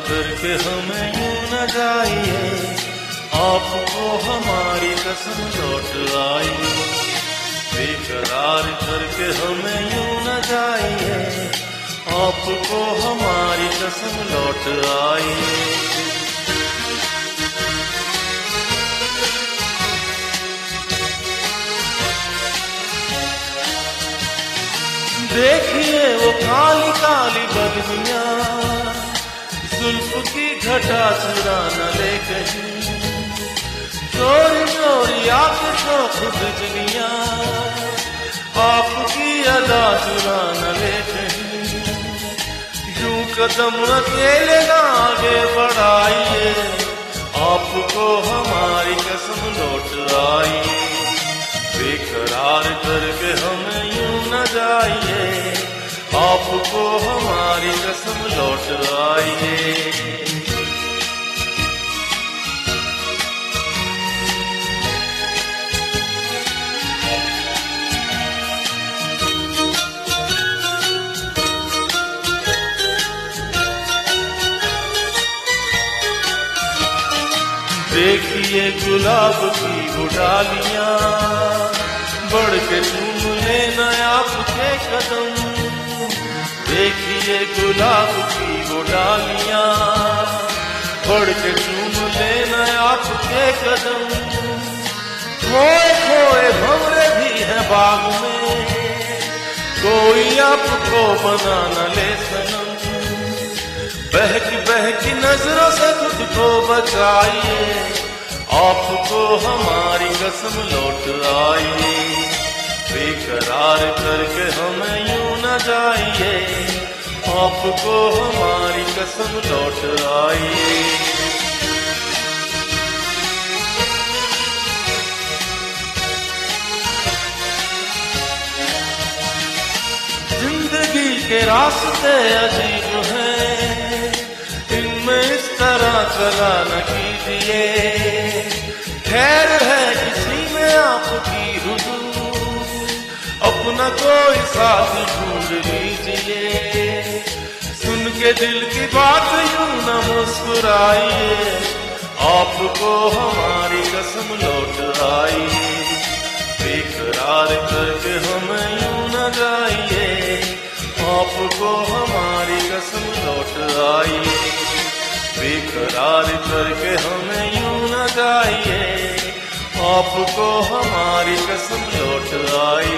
करके हमें यूं न जाइए, आपको हमारी कसम लौट आई। बेकरार करके हमें यूं न जाइए, आपको हमारी कसम लौट आई। देखिए वो काली काली बदनियां, जुल्फ की घटा चुरा न ले कहीं, चोरी चोरी आके शौक बिजलियां, आपकी अदा चुरा न ले कहीं। यूं कदम अकेले ना आगे बढ़ाइए, आपको हमारी कसम लौट आई। बेकरार करके हमें यूं न जाइए, आपको हमारी कसम लौट आइए। देखिए गुलाब की वो डालियां, बढ़ के चूम लेना आपके कदम। देखिए गुलाब की वो डालियां, बढ़ के चूम लेना आपके कदम। खोए खोए भंवरे भी हैं बाग में, कोई आपको बना न ले सनम। बहकी नजरों से खुद को बचाइए, आपको हमारी कसम लौट आई। बेकरार करके हमें यूं न जाइए, आपको हमारी कसम लौट आई। जिंदगी के रास्ते अजीब हैं, इनमें इस तरह चला न कीजिए। खैर है किसी में आपकी हुजूर, अपना कोई साथ ढूंढ लीजिए। सुन के दिल की बात यूं न मुस्कुराइए, आपको हमारी कसम लौट आई। बेकरार करके हमें यूं न जाइए, आपको हमारी कसम लौट आई। बेकरार करके हमें यूं न जाइए, आपको हमारी कसम लौट आई।